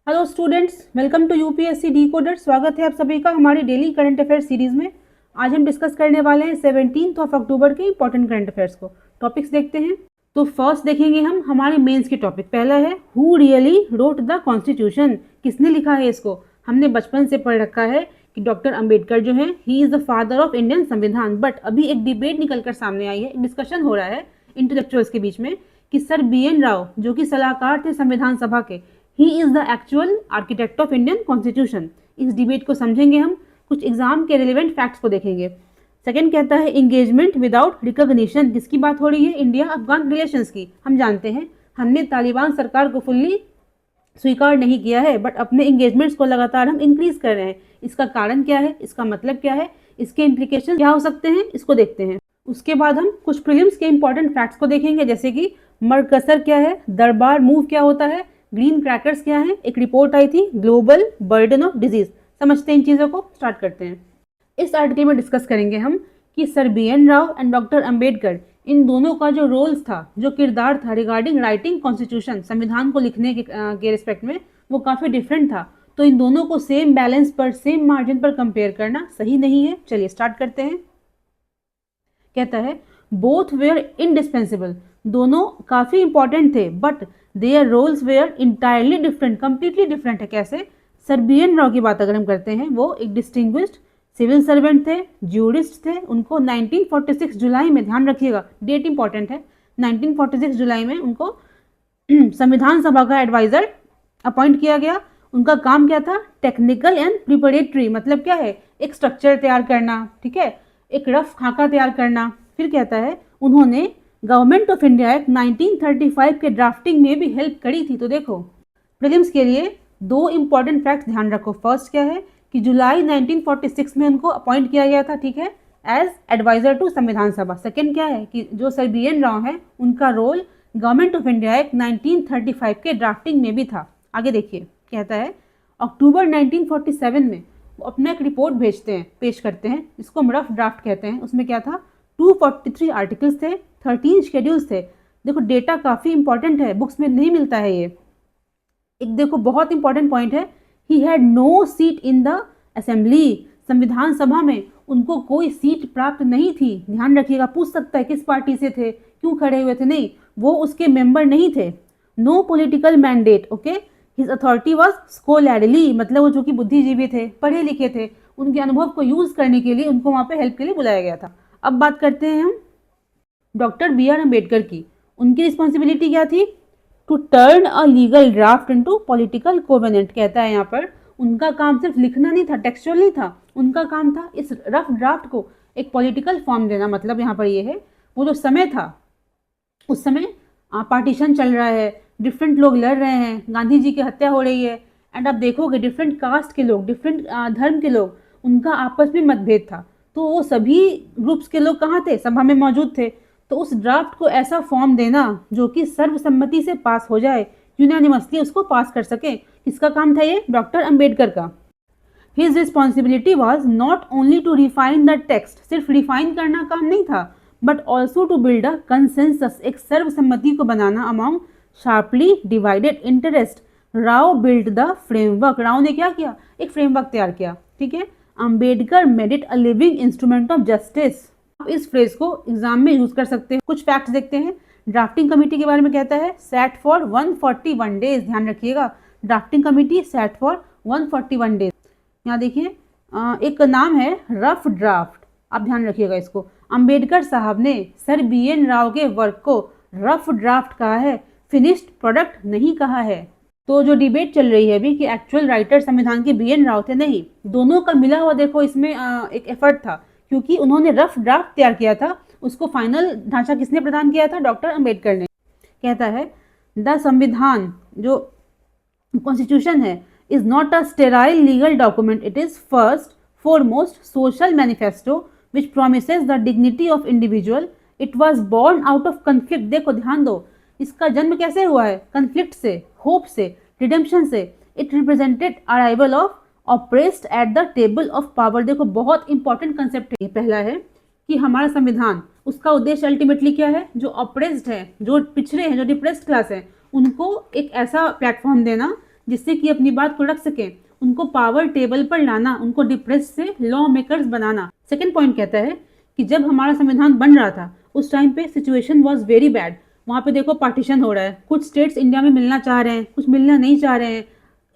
Hello students, welcome to UPSC decoder. स्वागत है आप सभी का हमारी डेली करंट अफेयर्स सीरीज में। आज हम डिस्कस करने वाले हैं 17 अक्टूबर के इंपॉर्टेंट करंट अफेयर्स को। टॉपिक्स देखते हैं। तो फर्स्ट देखेंगे हम हमारे मेंस के टॉपिक। पहला है who really wrote the constitution. किसने लिखा है इसको? हमने बचपन से पढ़ रखा है कि डॉक्टर अंबेडकर जो है he is the father of Indian संविधान। बट अभी एक डिबेट निकल कर सामने आई है, एक डिस्कशन हो रहा है इंटेलेक्चुअल्स के बीच में कि सर BN राव जो कि सलाहकार थे संविधान सभा के, he is the actual architect of Indian constitution. इस डिबेट को समझेंगे हम, कुछ एग्जाम के रिलेवेंट फैक्ट्स को देखेंगे। सेकंड कहता है इंगेजमेंट विदाउट रिकॉग्निशन। किसकी बात हो रही है? इंडिया अफगान रिलेशंस की। हम जानते हैं हमने तालिबान सरकार को फुल्ली स्वीकार नहीं किया है, बट अपने इंगेजमेंट्स को लगातार हम इंक्रीज कर रहे हैं। इसका कारण क्या है? इसका मतलब क्या है? इसके इम्प्लीकेशन क्या हो सकते हैं? इसको देखते हैं। उसके बाद हम कुछ प्रीलिम्स के इंपॉर्टेंट फैक्ट्स को देखेंगे, जैसे कि मरकसर क्या है, दरबार मूव क्या होता है, ग्रीन क्रैकर्स क्या है, एक रिपोर्ट आई थी ग्लोबल बर्डन ऑफ डिजीज। समझते हैं इन चीज़ों को, स्टार्ट करते हैं। इस आर्टिकल में डिस्कस करेंगे हम कि sir BN Rau and doctor Ambedkar, इन दोनों का जो रोल्स था, जो किरदार था रिगार्डिंग राइटिंग कॉन्स्टिट्यूशन, संविधान को लिखने के रिस्पेक्ट में, वो काफ़ी डिफरेंट था। तो इन दोनों को सेम बैलेंस पर, सेम मार्जिन पर कंपेयर करना सही नहीं है। चलिए स्टार्ट करते हैं। कहता है बोथ वेयर इंडिस्पेंसिबल। दोनों काफ़ी इंपॉर्टेंट थे, but their roles were entirely different, completely different है। कैसे? सर BN राव की बात अगर हम करते हैं, वो एक डिस्टिंग्विश्ड सिविल सर्वेंट थे, ज्यूरिस्ट थे। उनको 1946 जुलाई में, ध्यान रखिएगा डेट इंपॉर्टेंट है, 1946 जुलाई में उनको संविधान सभा का एडवाइजर अपॉइंट किया गया। उनका काम क्या था? Technical and preparatory. मतलब क्या है? एक स्ट्रक्चर तैयार करना, ठीक है, एक रफ खाका तैयार करना। फिर कहता है उन्होंने गवर्नमेंट ऑफ इंडिया एक्ट 1935 के ड्राफ्टिंग में भी हेल्प करी थी। तो देखो, प्रीलिम्स के लिए दो इंपॉर्टेंट फैक्ट्स ध्यान रखो। फर्स्ट क्या है कि जुलाई 1946 में उनको अपॉइंट किया गया था, ठीक है, एज एडवाइजर टू संविधान सभा। सेकेंड क्या है कि जो सर BN राव है, उनका role government of India act 1935 के ड्राफ्टिंग में भी था। आगे देखिए, कहता है अक्टूबर 1947 में वो अपना एक रिपोर्ट भेजते हैं, पेश करते हैं, जिसको हम रफ ड्राफ्ट कहते हैं। उसमें क्या था? 243 आर्टिकल्स थे, 13 शेड्यूल्स थे। देखो डेटा काफ़ी इंपॉर्टेंट है, बुक्स में नहीं मिलता है ये। एक देखो बहुत इंपॉर्टेंट पॉइंट है, he had no seat in the assembly. संविधान सभा में उनको कोई सीट प्राप्त नहीं थी। ध्यान रखिएगा, पूछ सकता है किस पार्टी से थे, क्यों खड़े हुए थे। नहीं, वो उसके मेंबर नहीं थे। No political mandate, okay. His authority was scholarly, मतलब वो जो कि बुद्धिजीवी थे, पढ़े लिखे थे, उनके अनुभव को यूज करने के लिए उनको वहाँ पे हेल्प के लिए बुलाया गया था। अब बात करते हैं हम डॉक्टर BR अम्बेडकर की। उनकी रिस्पॉन्सिबिलिटी क्या थी? To turn a legal draft into political covenant. कहता है यहाँ पर उनका काम सिर्फ लिखना नहीं था, टेक्सचुअल नहीं था, उनका काम था इस रफ ड्राफ्ट को एक पॉलिटिकल फॉर्म देना। मतलब यहाँ पर ये है, वो जो समय था, उस समय पार्टीशन चल रहा है, डिफरेंट लोग लड़ रहे हैं, गांधी जी की हत्या हो रही है, एंड आप देखोगे डिफरेंट कास्ट के लोग, डिफरेंट धर्म के लोग, उनका आपस में मतभेद था। तो वो सभी ग्रुप्स के लोग कहाँ थे? सभा में मौजूद थे। तो उस ड्राफ्ट को ऐसा फॉर्म देना जो कि सर्वसम्मति से पास हो जाए, यूनानिमसली उसको पास कर सके, किसका काम था ये? डॉक्टर अंबेडकर का। His responsibility was not only to refine the text, सिर्फ रिफाइन करना काम नहीं था, but also to build a consensus, एक सर्वसम्मति को बनाना among sharply divided interest. Rau build the framework. Rau ने क्या किया? एक फ्रेमवर्क तैयार किया, ठीक है। Ambedkar made it a living instrument of justice. आप इस फ्रेज को एग्जाम में यूज कर सकते हैं। कुछ फैक्ट्स देखते हैं। ड्राफ्टिंग कमेटी के बारे में कहता है सैट फॉर 141 डेज। ध्यान रखिएगा, drafting committee sat for 141 days. यहाँ देखिए एक नाम है रफ ड्राफ्ट, आप ध्यान रखिएगा इसको। अंबेडकर साहब ने सर BN राव के वर्क को रफ ड्राफ्ट कहा है, फिनिश्ड प्रोडक्ट नहीं कहा है। तो जो डिबेट चल रही है अभी कि एक्चुअल राइटर संविधान के BN राव थे, नहीं, दोनों का मिला हुआ देखो इसमें एक एफर्ट था, क्योंकि उन्होंने रफ ड्राफ्ट तैयार किया था, उसको फाइनल ढांचा किसने प्रदान किया था? डॉक्टर अंबेडकर ने। कहता है द संविधान, जो कॉन्स्टिट्यूशन है, is not a sterile legal document. It is first, foremost, social manifesto which promises the dignity of individual. It was born out of conflict. देखो ध्यान दो, इसका जन्म कैसे हुआ है? कन्फ्लिक्ट से, होप से, रिडेम्पशन से। It represented arrival of oppressed at the table of power. देखो बहुत इंपॉर्टेंट कंसेप्ट है। पहला है कि हमारा संविधान, उसका उद्देश्य अल्टीमेटली क्या है? जो ऑप्रेस्ड है, जो पिछड़े हैं, जो डिप्रेस्ड क्लास है, उनको एक ऐसा प्लेटफॉर्म देना जिससे कि अपनी बात को रख सकें, उनको पावर टेबल पर लाना, उनको डिप्रेस से लॉ मेकर्स बनाना। सेकेंड पॉइंट कहता है कि जब हमारा संविधान बन रहा था उस टाइम पे सिचुएशन वॉज वेरी बैड। वहाँ पे देखो पार्टीशन हो रहा है, कुछ स्टेट्स इंडिया में मिलना चाह रहे हैं, कुछ मिलना नहीं चाह रहे हैं,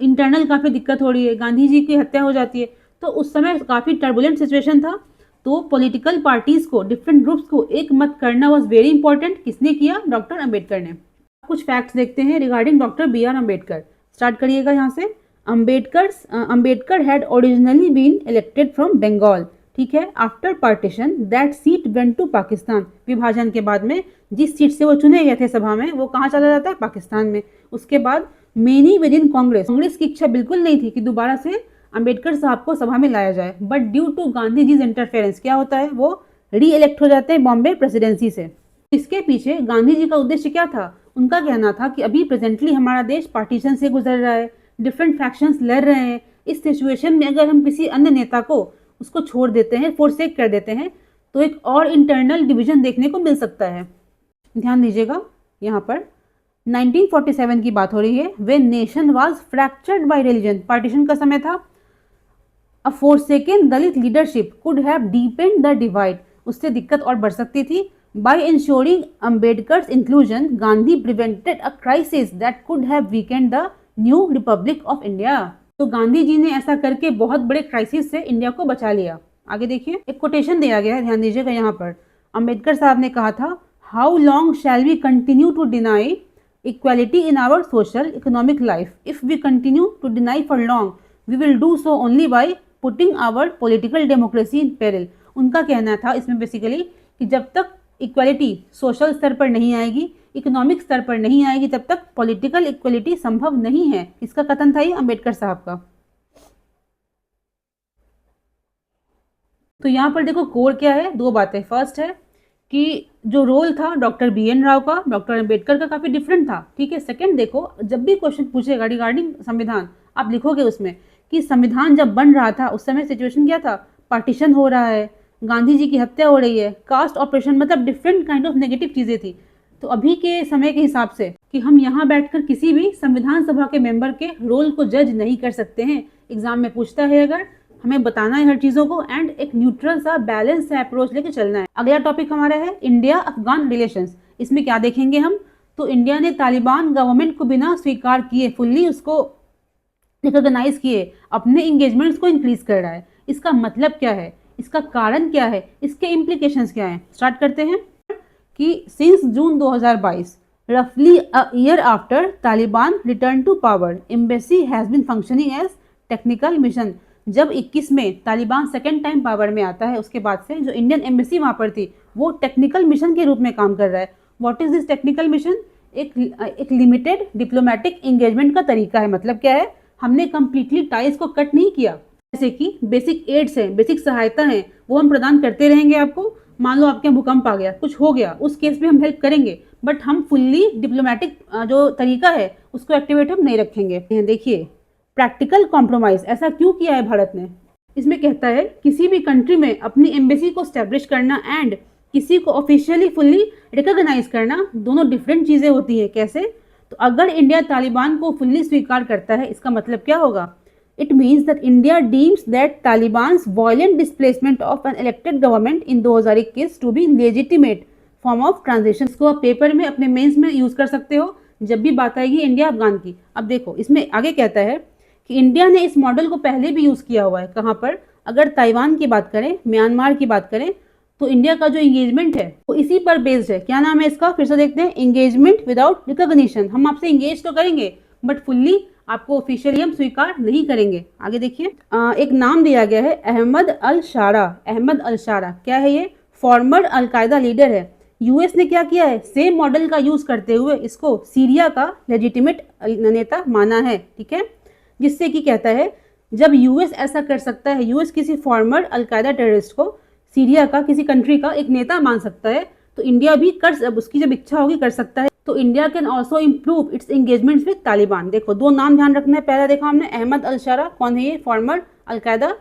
इंटरनल काफ़ी दिक्कत हो रही है, गांधी जी की हत्या हो जाती है। तो उस समय काफ़ी टर्बुलेंट सिचुएशन था। तो पॉलिटिकल पार्टीज को, डिफरेंट ग्रुप्स को एक मत करना वॉज वेरी इंपॉर्टेंट। किसने किया? डॉक्टर अम्बेडकर ने। कुछ फैक्ट्स देखते हैं regarding doctor B R Ambedkar. Start करिएगा यहाँ से। Ambedkar had originally been elected from Bengal, ठीक है। After partition that seat went to Pakistan. विभाजन के बाद में जिस सीट से वो चुने गए थे सभा में, वो कहाँ चला जाता है? पाकिस्तान में। उसके बाद मेनी विद इन कांग्रेस की इच्छा बिल्कुल नहीं थी कि दोबारा से अंबेडकर साहब को सभा में लाया जाए, but due to Gandhi ji interference क्या होता है? वो री इलेक्ट हो जाते हैं बॉम्बे प्रेसिडेंसी से। इसके पीछे गांधी जी का उद्देश्य क्या था? उनका कहना था कि अभी प्रेजेंटली हमारा देश पार्टीशन से गुजर रहा है, डिफरेंट फैक्शंस लड़ रहे हैं। इस सिचुएशन में अगर हम किसी अन्य नेता को उसको छोड़ देते हैं, फोरसेक कर देते हैं, तो एक और इंटरनल डिवीजन देखने को मिल सकता है। ध्यान दीजिएगा, यहाँ पर 1947 की बात हो रही है। The nation was fractured by religion, partition का समय था। A forsaken Dalit leadership could have deepened the divide, उससे दिक्कत और बढ़ सकती थी। By ensuring Ambedkar's inclusion, Gandhi prevented a crisis that could have weakened the new republic of India. तो गांधी जी ने ऐसा करके बहुत बड़े क्राइसिस से इंडिया को बचा लिया। आगे देखिए, एक कोटेशन दिया गया है, ध्यान दीजिएगा यहाँ पर। अम्बेडकर साहब ने कहा था, how long shall we continue to deny equality in our social economic life? If we continue to deny for long, we will do so only by putting our political democracy in peril. उनका कहना था इसमें basically कि जब तक equality social स्तर पर नहीं आएगी, इकोनॉमिक स्तर पर नहीं आएगी, तब तक पॉलिटिकल इक्वालिटी संभव नहीं है। इसका कथन था ये अम्बेडकर साहब का। तो यहाँ पर देखो कोर क्या है? दो बातें। फर्स्ट है कि जो रोल था डॉक्टर बी एन राव का, डॉक्टर अम्बेडकर का काफ़ी डिफरेंट था, ठीक है। सेकंड देखो, जब भी क्वेश्चन पूछेगा रिगार्डिंग संविधान, आप लिखोगे उसमें कि संविधान जब बन रहा था उस समय सिचुएशन क्या था? पार्टीशन हो रहा है, गांधी जी की हत्या हो रही है, कास्ट ऑपरेशन, मतलब डिफरेंट काइंड ऑफ नेगेटिव चीज़ें थी। तो अभी के समय के हिसाब से कि हम यहाँ बैठकर किसी भी संविधान सभा के मेंबर के रोल को जज नहीं कर सकते हैं। एग्जाम में पूछता है, अगर हमें बताना है हर चीज़ों को, एंड एक न्यूट्रल सा बैलेंस सा अप्रोच लेके चलना है। अगला टॉपिक हमारा है इंडिया अफगान रिलेशंस। इसमें क्या देखेंगे हम? तो इंडिया ने तालिबान गवर्नमेंट को बिना स्वीकार किए, फुल्ली उसको रिकॉग्नाइज किए, अपने इंगेजमेंट्स को इंक्रीज कर रहा है। इसका मतलब क्या है? इसका कारण क्या है? इसके इम्प्लीकेशंस क्या हैं? स्टार्ट करते हैं कि सिंस जून 2022, रफली a year after Taliban return to power, embassy has been functioning as technical mission. जब 21 में तालिबान सेकेंड टाइम पावर में आता है, उसके बाद से जो इंडियन एम्बेसी वहाँ पर थी वो टेक्निकल मिशन के रूप में काम कर रहा है। What is this technical mission? एक लिमिटेड डिप्लोमेटिक एंगेजमेंट का तरीका है। मतलब क्या है? हमने कंप्लीटली टाइज को कट नहीं किया, जैसे कि बेसिक एड्स है, बेसिक सहायता है, वो हम प्रदान करते रहेंगे आपको। मान लो आपके यहाँ भूकंप आ गया, कुछ हो गया, उस केस में हम हेल्प करेंगे, बट हम फुल्ली डिप्लोमेटिक जो तरीका है उसको एक्टिवेट हम नहीं रखेंगे। देखिए, प्रैक्टिकल कॉम्प्रोमाइज ऐसा क्यों किया है भारत ने? इसमें कहता है किसी भी कंट्री में अपनी एम्बेसी को स्टैब्लिश करना एंड किसी को ऑफिशियली फुल्ली रिकॉग्नाइज करना, दोनों डिफरेंट चीज़ें होती है। कैसे? तो अगर इंडिया तालिबान को फुल्ली स्वीकार करता है, इसका मतलब क्या होगा? It means that India deems that Taliban's violent displacement of an elected government in 2021 to be legitimate form of transition. इसको आप पेपर में अपने मेंस में यूज कर सकते हो जब भी बात आएगी इंडिया अफगान की। अब देखो, इसमें आगे कहता है कि इंडिया ने इस मॉडल को पहले भी यूज़ किया हुआ है। कहाँ पर? अगर ताइवान की बात करें, म्यांमार की बात करें, तो इंडिया का जो इंगेजमेंट है वो इसी पर बेस्ड है। क्या नाम है इसका? फिर से देखते हैं, इंगेजमेंट विदाउट रिकॉग्निशन। हम आपसे इंगेज तो करेंगे बट फुल्ली आपको ऑफिशियली हम स्वीकार नहीं करेंगे। आगे देखिए, एक नाम दिया गया है अहमद अल शारा। अहमद अल शारा क्या है? ये फॉर्मर अलकायदा लीडर है। यूएस ने क्या किया है? सेम मॉडल का यूज करते हुए इसको सीरिया का लेजिटिमेट नेता माना है, ठीक है। जिससे कि कहता है जब यूएस ऐसा कर सकता है, यूएस किसी फॉर्मर अलकायदा टेररिस्ट को सीरिया का किसी कंट्री का एक नेता मान सकता है, तो इंडिया भी उसकी जब इच्छा होगी कर सकता है। तो India can also improve it's engagements with Taliban. देखो, दो नाम ध्यान रखना है। पहला देखा हमने अहमद अल शारा, कौन है ये? फॉर्मर अलकायदा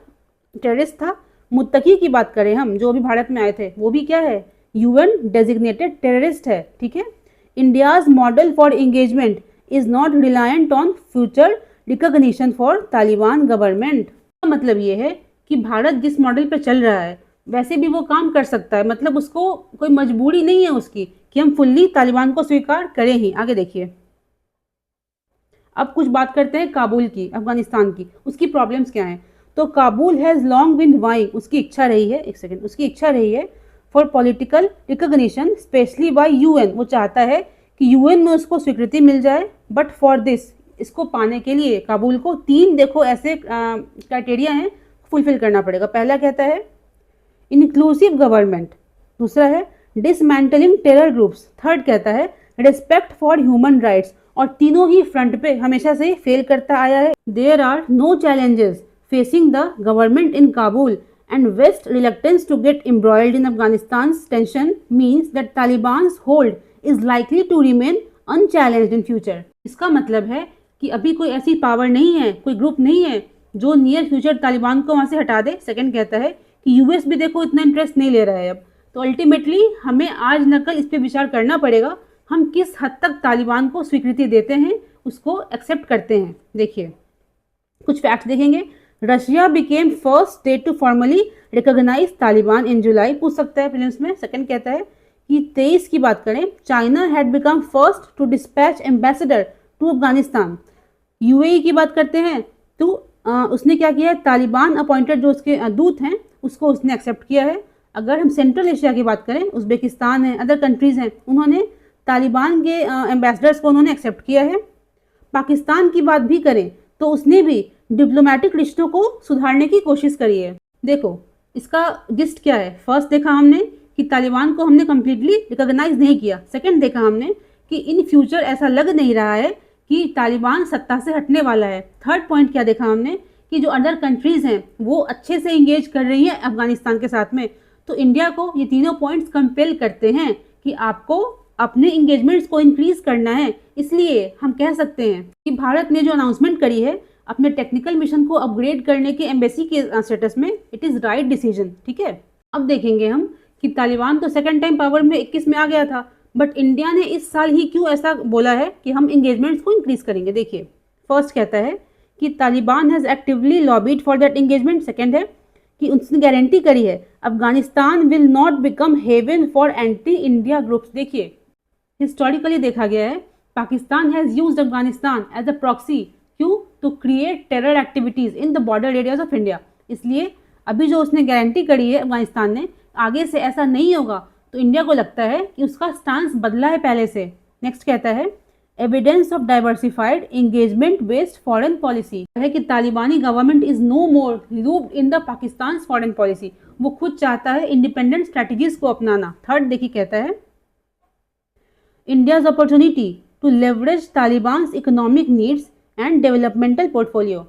टेररिस्ट था। मुत्तकी की बात करें हम, जो अभी भारत में आए थे, वो भी क्या है? यूएन डेजिग्नेटेड टेररिस्ट है, ठीक है। India's model for engagement is not reliant on future recognition for Taliban government. मतलब ये है कि भारत जिस मॉडल पे चल रहा है वैसे भी वो काम कर सकता है, मतलब उसको कोई मजबूरी नहीं है उसकी कि हम फुल्ली तालिबान को स्वीकार करें ही। आगे देखिए, अब कुछ बात करते हैं काबुल की, अफगानिस्तान की, उसकी प्रॉब्लम्स क्या हैं। तो Kabul has long been vying, उसकी इच्छा रही है, एक सेकेंड, उसकी इच्छा रही है for political recognition specially bye UN, वो चाहता है कि यूएन में उसको स्वीकृति मिल जाए। बट फॉर दिस, इसको पाने के लिए काबुल को 3 देखो ऐसे क्राइटेरिया हैं फुलफिल करना पड़ेगा। पहला कहता है इंक्लूसिव गवर्नमेंट, दूसरा है डिसमेंटलिंग टेरर ग्रुप्स, थर्ड कहता है रिस्पेक्ट फॉर ह्यूमन राइट्स, और तीनों ही फ्रंट पे हमेशा से फेल करता आया है। There are no challenges facing the government in Kabul and west reluctance to get embroiled in Afghanistan's tension means that Taliban's hold is likely to remain unchallenged in future. इसका मतलब है कि अभी कोई ऐसी पावर नहीं है, कोई ग्रुप नहीं है जो नियर फ्यूचर तालिबान को वहां से हटा दे। सेकंड कहता है कि यूएस भी देखो इतना इंटरेस्ट नहीं ले रहा है अब, तो अल्टीमेटली हमें आज न कल इस पर विचार करना पड़ेगा हम किस हद तक तालिबान को स्वीकृति देते हैं, उसको एक्सेप्ट करते हैं। देखिए कुछ फैक्ट्स देखेंगे। Russia became first state to formally recognize Taliban in July, पूछ सकता है प्रीलिम्स में। सेकंड कहता है कि 23 की बात करें, China had become first to dispatch ambassador to Afghanistan. UAE की बात करते हैं तो उसने क्या किया है, तालिबान अपॉइंटेड जो उसके दूत हैं उसको उसने एक्सेप्ट किया है। अगर हम सेंट्रल एशिया की बात करें, उज्बेकिस्तान है, अदर कंट्रीज़ हैं, उन्होंने तालिबान के एम्बेसडर्स को उन्होंने एक्सेप्ट किया है। पाकिस्तान की बात भी करें तो उसने भी डिप्लोमेटिक रिश्तों को सुधारने की कोशिश करी है। देखो इसका जिस्ट क्या है, फर्स्ट देखा हमने कि तालिबान को हमने कम्प्लीटली रिकॉग्नाइज नहीं किया। सेकंड देखा हमने कि इन फ्यूचर ऐसा लग नहीं रहा है कि तालिबान सत्ता से हटने वाला है। थर्ड पॉइंट क्या देखा हमने कि जो अदर कंट्रीज़ हैं वो अच्छे से इंगेज कर रही हैं अफगानिस्तान के साथ में। तो इंडिया को ये तीनों पॉइंट्स कंपेल करते हैं कि आपको अपने इंगेजमेंट्स को इंक्रीज करना है। इसलिए हम कह सकते हैं कि भारत ने जो अनाउंसमेंट करी है अपने टेक्निकल मिशन को अपग्रेड करने के एम्बेसी के स्टेटस में, इट इज़ राइट डिसीजन। ठीक है, अब देखेंगे हम कि तालिबान तो सेकंड टाइम पावर में 21 में आ गया था, बट इंडिया ने इस साल ही क्यों ऐसा बोला है कि हम इंगेजमेंट्स को इंक्रीज करेंगे। देखिए फर्स्ट कहता है कि Taliban has actively lobbied for that engagement. Second है कि उसने गारंटी करी है Afghanistan will not become haven for anti India groups. देखिए हिस्टोरिकली देखा गया है Pakistan has used Afghanistan as a proxy, क्यों, to create terror activities in the border areas of India. इसलिए अभी जो उसने गारंटी करी है अफगानिस्तान ने, आगे से ऐसा नहीं होगा, तो इंडिया को लगता है कि उसका स्टांस बदला है पहले से। नेक्स्ट कहता है evidence of diversified engagement based foreign policy, है कि तालिबानी government is no more looped in the Pakistan foreign policy, वो खुद चाहता है इंडिपेंडेंट स्ट्रैटेजीज को अपनाना। थर्ड देखिए कहता है India's opportunity to leverage Taliban's economic needs and developmental portfolio.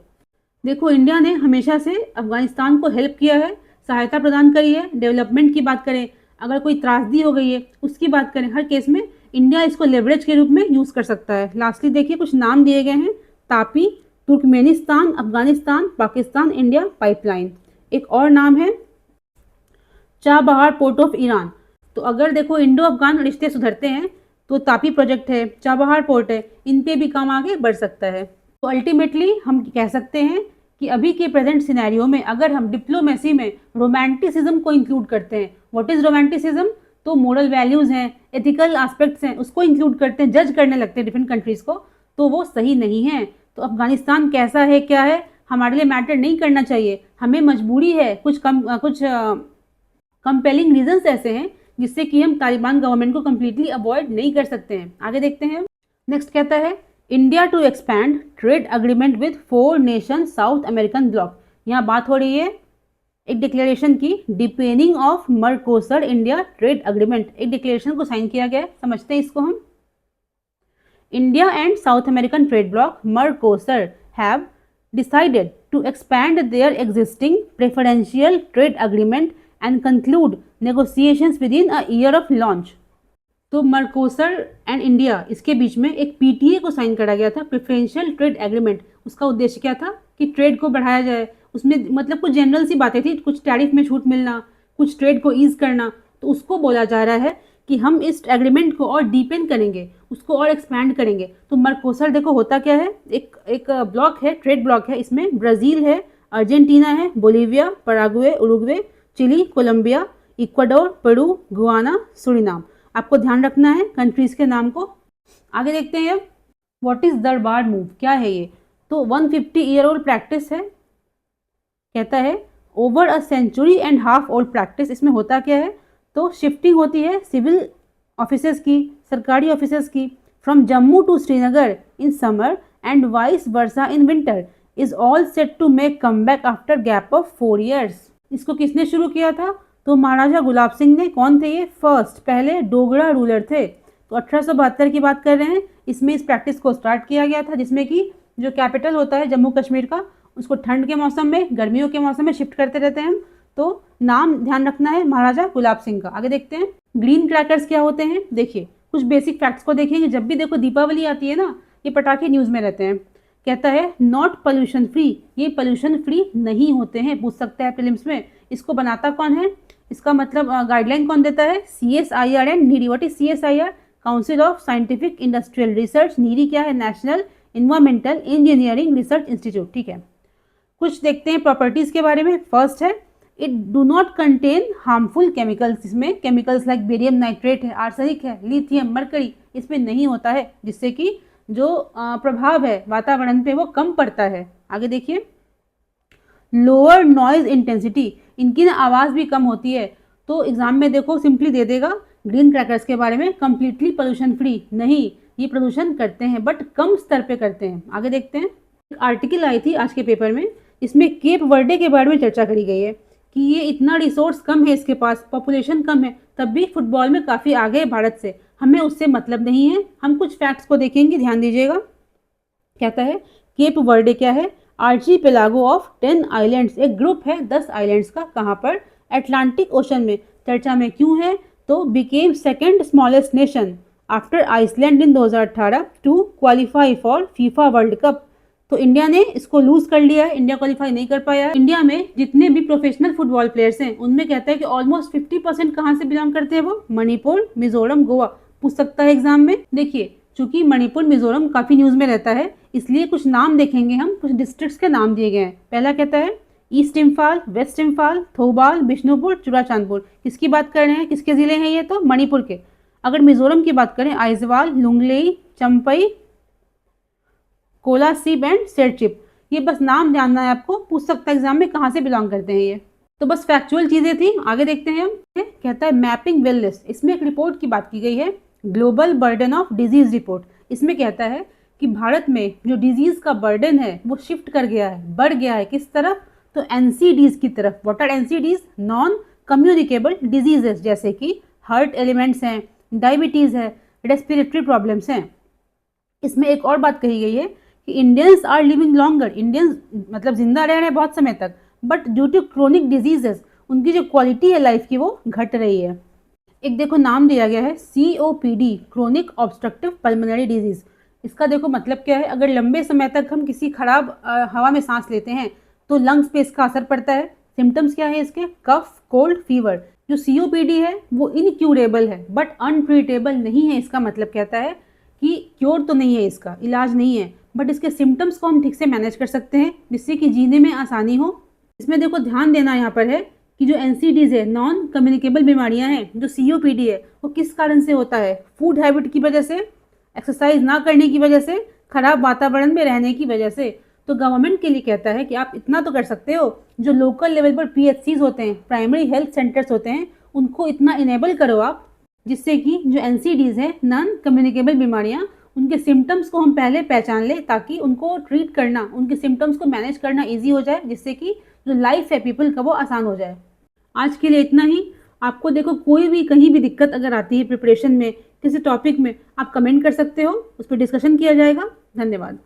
देखो इंडिया ने हमेशा से अफगानिस्तान को हेल्प किया है, सहायता प्रदान करी है। डेवलपमेंट की बात करें, अगर कोई त्रासदी हो गई है उसकी बात करें, हर केस में इंडिया इसको लेवरेज के रूप में यूज़ कर सकता है। लास्टली देखिए कुछ नाम दिए गए हैं, Tapi, Turkmenistan, Afghanistan, Pakistan, India pipeline. एक और नाम है चाबहार पोर्ट ऑफ ईरान। तो अगर देखो इंडो अफगान रिश्ते सुधरते हैं तो तापी प्रोजेक्ट है, चाबहार पोर्ट है, इन पे भी काम आगे बढ़ सकता है। तो अल्टीमेटली हम कह सकते हैं कि अभी के प्रेजेंट सिनेरियो में अगर हम डिप्लोमेसी में रोमांटिसिज्म को इंक्लूड करते हैं, व्हाट इज रोमांटिसिज्म, तो मोरल वैल्यूज़ हैं, एथिकल एस्पेक्ट्स हैं, उसको इंक्लूड करते हैं, जज करने लगते हैं डिफरेंट कंट्रीज़ को, तो वो सही नहीं है। तो अफगानिस्तान कैसा है क्या है हमारे लिए मैटर नहीं करना चाहिए, हमें मजबूरी है, कुछ कंपेलिंग रीजंस ऐसे हैं जिससे कि हम तालिबान गवर्नमेंट को कम्प्लीटली अवॉइड नहीं कर सकते हैं। आगे देखते हैं। नेक्स्ट कहता है India to expand trade agreement with 4 nation South American bloc. यहाँ बात हो रही है एक डिक्लेरेशन की, deepening of Mercosur India trade agreement, एक डिक्लेरेशन को साइन किया गया है। समझते हैं इसको हम। India and South American trade bloc Mercosur have decided to expand their existing preferential trade agreement and conclude negotiations within a year of launch. तो मर्कोसर एंड इंडिया इसके बीच में एक पीटीए को साइन करा गया था, प्रेफरेंशियल ट्रेड एग्रीमेंट। उसका उद्देश्य क्या था कि ट्रेड को बढ़ाया जाए, उसमें मतलब कुछ जनरल सी बातें थी, कुछ टैरिफ में छूट मिलना, कुछ ट्रेड को ईज करना। तो उसको बोला जा रहा है कि हम इस एग्रीमेंट को और डीपेन करेंगे, उसको और एक्सपैंड करेंगे। तो मर्कोसर देखो होता क्या है, एक ब्लॉक है, ट्रेड ब्लॉक है। इसमें ब्राज़ील है, अर्जेंटीना है, Bolivia, Paraguay, Uruguay, Chile, Colombia, Ecuador, Peru, Guyana, Suriname. आपको ध्यान रखना है कंट्रीज के नाम को। आगे देखते हैं व्हाट इज दरबार मूव, क्या है ये। तो 150 ईयर ओल्ड प्रैक्टिस है, कहता है over a century and half old practice. इसमें होता क्या है, तो शिफ्टिंग होती है सिविल ऑफिसर्स की, सरकारी ऑफिसर्स की, from Jammu to Srinagar in summer and vice versa in winter, is all set to make come back after gap of 4 years. इसको किसने शुरू किया था, तो महाराजा गुलाब सिंह ने। कौन थे ये, फर्स्ट, पहले डोगरा रूलर थे। तो 1872 की बात कर रहे हैं, इसमें इस प्रैक्टिस को स्टार्ट किया गया था, जिसमें कि जो कैपिटल होता है जम्मू कश्मीर का, उसको ठंड के मौसम में, गर्मियों के मौसम में शिफ्ट करते रहते हैं हम। तो नाम ध्यान रखना है महाराजा गुलाब सिंह का। आगे देखते हैं ग्रीन क्रैकर्स क्या होते हैं। देखिए कुछ बेसिक फैक्ट्स को देखेंगे। जब भी देखो दीपावली आती है ना, ये पटाखे न्यूज़ में रहते हैं। कहता है नॉट पोल्यूशन फ्री, ये पोल्यूशन फ्री नहीं होते हैं, पूछ सकता है प्रीलिम्स में। इसको बनाता कौन है, इसका मतलब गाइडलाइन कौन देता है, CSIR and NEERI. What is CSIR, council of scientific industrial research. NEERI क्या है, national environmental engineering research institute. ठीक है, कुछ देखते हैं प्रॉपर्टीज के बारे में। फर्स्ट है it do not contain harmful chemicals. इसमें केमिकल्स लाइक बेरियम नाइट्रेट है, आर्सेनिक है, लिथियम, मरकरी इसमें नहीं होता है, जिससे कि जो प्रभाव है वातावरण पे वो कम पड़ता है। आगे देखिए लोअर नॉइज इंटेंसिटी, इनकी ना आवाज़ भी कम होती है। तो एग्जाम में देखो सिंपली दे देगा ग्रीन क्रैकर्स के बारे में, कंप्लीटली पोल्यूशन फ्री नहीं, ये प्रदूषण करते हैं बट कम स्तर पे करते हैं। आगे देखते हैं एक आर्टिकल आई थी आज के पेपर में, इसमें केप वर्डे के बारे में चर्चा करी गई है कि ये इतना रिसोर्स कम है, इसके पास पॉपुलेशन कम है, तब भी फुटबॉल में काफ़ी आगे है भारत से। हमें उससे मतलब नहीं है, हम कुछ फैक्ट्स को देखेंगे, ध्यान दीजिएगा। कहता है केप वर्डे क्या है, आर्चीपेलागो ऑफ 10 आइलैंड्स, एक ग्रुप है 10 आइलैंड्स का। कहाँ पर, अटलांटिक ओशन में। चर्चा में क्यों है, तो became second smallest nation after Iceland in 2018 to qualify for FIFA world cup. तो इंडिया ने इसको लूज कर लिया है, इंडिया क्वालिफाई नहीं कर पाया। इंडिया में जितने भी प्रोफेशनल फुटबॉल प्लेयर्स हैं उनमें कहता है कि ऑलमोस्ट 50% कहाँ से बिलोंग करते हैं, वो मणिपुर, मिजोरम, गोवा। पूछ सकता है एग्जाम में। देखिए चूंकि मणिपुर मिजोरम काफी न्यूज में रहता है, इसलिए कुछ नाम देखेंगे हम, कुछ डिस्ट्रिक्ट्स के नाम दिए गए हैं। पहला कहता है ईस्ट इम्फाल, वेस्ट इम्फाल, थौबाल, बिष्णुपुर, चुराचांदपुर। किसकी बात कर रहे हैं, किसके जिले हैं ये, तो मणिपुर के। अगर मिजोरम की बात करें आइजवाल, लुंगलेई, चंपई, कोलासिब एंड सेरचिप। ये बस नाम जानना है आपको, पूछ सकता है एग्जाम में कहाँ से बिलोंग करते हैं ये। तो बस फैक्चुअल चीजें थी। आगे देखते हैं हम। कहता है मैपिंग वेलनेस, इसमें एक रिपोर्ट की बात की गई है, global burden of disease report. इसमें कहता है कि भारत में जो डिजीज का बर्डन है वो शिफ्ट कर गया है, बढ़ गया है, किस तरफ, तो NCDs की तरफ। What are NCDs, non communicable diseases, जैसे कि हार्ट एलिमेंट्स हैं, डायबिटीज है, रेस्पिरेटरी प्रॉब्लम्स हैं। इसमें एक और बात कही गई है कि Indians are living longer, Indians मतलब जिंदा रह रहे हैं बहुत समय तक, but due to chronic diseases उनकी जो क्वालिटी है लाइफ की वो घट रही है। एक देखो नाम दिया गया है COPD, chronic obstructive pulmonary disease. इसका देखो मतलब क्या है, अगर लंबे समय तक हम किसी खराब हवा में सांस लेते हैं तो लंग्स पे इसका असर पड़ता है। सिम्टम्स क्या है इसके, कफ, कोल्ड, फीवर। जो COPD है वो इनक्यूरेबल है बट अनट्रीटेबल नहीं है। इसका मतलब कहता है कि क्योर तो नहीं है, इसका इलाज नहीं है, बट इसके सिम्टम्स को हम ठीक से मैनेज कर सकते हैं जिससे कि जीने में आसानी हो। इसमें देखो ध्यान देना यहाँ पर है कि जो NCDs है, नॉन कम्युनिकेबल बीमारियां हैं, जो COPD है वो किस कारण से होता है, फूड हैबिट की वजह से, एक्सरसाइज ना करने की वजह से, खराब वातावरण में रहने की वजह से। तो गवर्नमेंट के लिए कहता है कि आप इतना तो कर सकते हो, जो लोकल लेवल पर PHCs होते हैं, प्राइमरी हेल्थ सेंटर्स होते हैं, उनको इतना इनेबल करो आप, जिससे कि जो NCDs है, नॉन कम्युनिकेबल बीमारियां, उनके सिम्टम्स को हम पहले पहचान लें ताकि उनको ट्रीट करना, उनके सिम्टम्स को मैनेज करना ईजी हो जाए, जिससे कि जो लाइफ है पीपल का वो आसान हो जाए। आज के लिए इतना ही। आपको देखो कोई भी कहीं भी दिक्कत अगर आती है प्रिपरेशन में, किसी टॉपिक में, आप कमेंट कर सकते हो, उस पर डिस्कशन किया जाएगा। धन्यवाद।